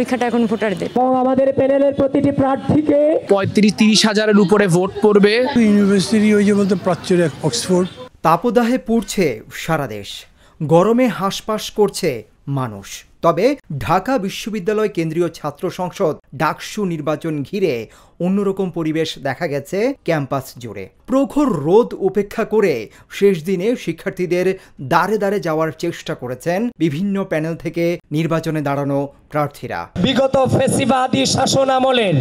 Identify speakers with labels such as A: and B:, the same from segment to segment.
A: পরীক্ষাটা এখন ভোটারদের।
B: এবং আমাদের প্যানেলের প্রতিটি প্রার্থীকে
C: ৩৫-৩০ হাজারের উপরে ভোট পড়বে।
D: ইউনিভার্সিটি ওই যে বলতে প্রাচ্যের অক্সফোর্ড।
E: তাপদাহে পুড়ছে সারা দেশ, গরমে হাঁসফাঁস করছে মানুষ। তবে ঢাকা বিশ্ববিদ্যালয় কেন্দ্রীয় ছাত্র সংসদ ডাকসু নির্বাচন ঘিরে অন্যরকম পরিবেশ দেখা গেছে ক্যাম্পাস জুড়ে। প্রখর রোদ উপেক্ষা করে শেষ দিনে শিক্ষার্থীদের দাঁড়ে দাঁড়ে যাওয়ার চেষ্টা করেছেন বিভিন্ন প্যানেল থেকে নির্বাচনে দাঁড়ানো প্রার্থীরা।
B: বিগত ফ্যাসিবাদী শাসন আমলের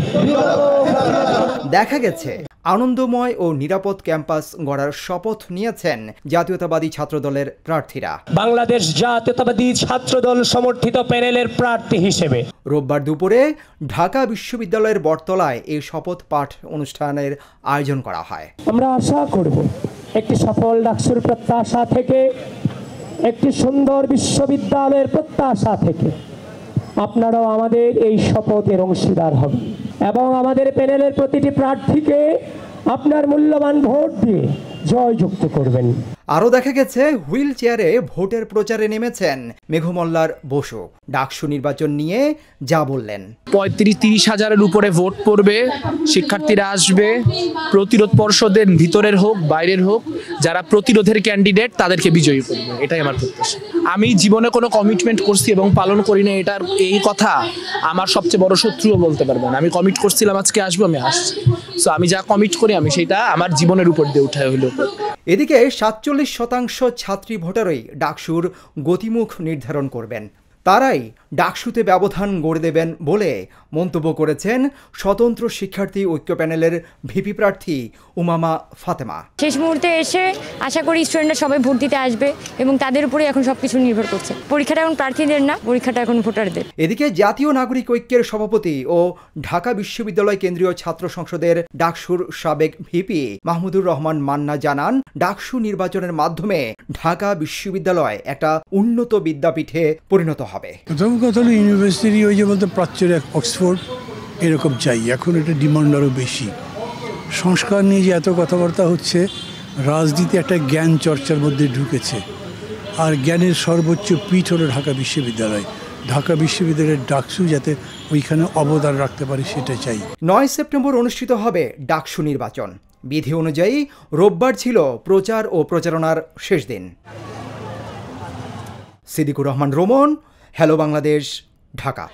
E: দেখা গেছে আনন্দময় ও নিরাপদ ক্যাম্পাস গড়ার শপথ নিয়েছেন জাতীয়তাবাদী ছাত্রদলের প্রার্থীরা।
B: বাংলাদেশ জাতীয়তাবাদী ছাত্রদল সমর্থিত প্যানেলের প্রার্থী হিসেবে
E: রোববার দুপুরে ঢাকা বিশ্ববিদ্যালয়ের বটতলায় এই শপথ পাঠ অনুষ্ঠানের আয়োজন করা হয়।
B: আমরা আশা করব একটি সফল ডাকসুর প্রত্যাশা থেকে, একটি সুন্দর বিশ্ববিদ্যালয়ের প্রত্যাশা থেকে আপনারাও আমাদের এই শপথের অংশীদার হবেন এবং আমাদের প্যানেলের প্রতিটি প্রার্থীকে আপনার মূল্যবান ভোট দিয়ে জয়যুক্ত করবেন।
E: আরও দেখা গেছে হুইল চেয়ারে ভোটের প্রচারে নেমেছেন মেঘমল্লার বসু। ডাকসু নির্বাচন নিয়ে যা বললেন।
C: ৩৫-৩০ হাজারের উপরে ভোট পড়বে, শিক্ষার্থীরা আসবে, প্রতিরোধ পর্ষদের ভিতরের হোক বাইরের হোক, যারা প্রতিরোধের ক্যান্ডিডেট তাদেরকে বিজয়ী করবে, এটাই আমার প্রত্যাশা। আমি জীবনে কোনো কমিটমেন্ট করছি এবং পালন করি না, এটার এই কথা আমার সবচেয়ে বড় শত্রুও বলতে পারবে না। আমি কমিট করছিলাম আজকে আসবো, আমি আসছি। সো আমি যা কমিট করি আমি সেটা আমার জীবনের উপর দিয়ে উঠায় হইল।
E: এদিকে ৪৭% ছাত্রী ভোটারই ডাকসুর গতিমুখ নির্ধারণ করবেন। তারাই ডাকসুতে ব্যবধান গড়ে দেবেন বলে মন্তব্য করেছেন স্বতন্ত্র শিক্ষার্থী ঐক্য প্যানেলের ভিপি প্রার্থী উমামা ফাতেমা।
A: শেষ মুহূর্তে এসে আশা করি স্টুডেন্টরা সবাই ভোট দিতে আসবে এবং তাদের উপরে এখন সবকিছু নির্ভর করছে। পরীক্ষাটা এখন প্রার্থীদের না, পরীক্ষাটা এখন ভোটারদের।
E: এদিকে জাতীয় নাগরিক ঐক্যের সভাপতি ও ঢাকা বিশ্ববিদ্যালয় কেন্দ্রীয় ছাত্র সংসদের ডাকসুর সাবেক ভিপি মাহমুদুর রহমান মান্না জানান, ডাকসু নির্বাচনের মাধ্যমে ঢাকা বিশ্ববিদ্যালয় একটা উন্নত বিদ্যাপীঠে পরিণত হবে।
D: প্রথম কথা হলো ইউনিভার্সিটি ওই যে বলতে প্রাচ্যের অক্সফোর্ড এরকম চাই। এখন এটা ডিমান্ড আরও বেশি। সংস্কার নিয়ে যে এত কথাবার্তা হচ্ছে, রাজনীতি একটা জ্ঞান চর্চার মধ্যে ঢুকেছে। আর জ্ঞানের সর্বোচ্চ পীঠ হলো ঢাকা বিশ্ববিদ্যালয়। ঢাকা বিশ্ববিদ্যালয়ের ডাকসু যাতে ওইখানে অবদান রাখতে পারে সেটা চাই। 9
E: সেপ্টেম্বর অনুষ্ঠিত হবে ডাকসু নির্বাচন। বিধি অনুযায়ী রোববার ছিল প্রচার ও প্রচারণার শেষ দিন। সিদ্দিকুর রহমান রোমন, হ্যালো বাংলাদেশ, ঢাকা।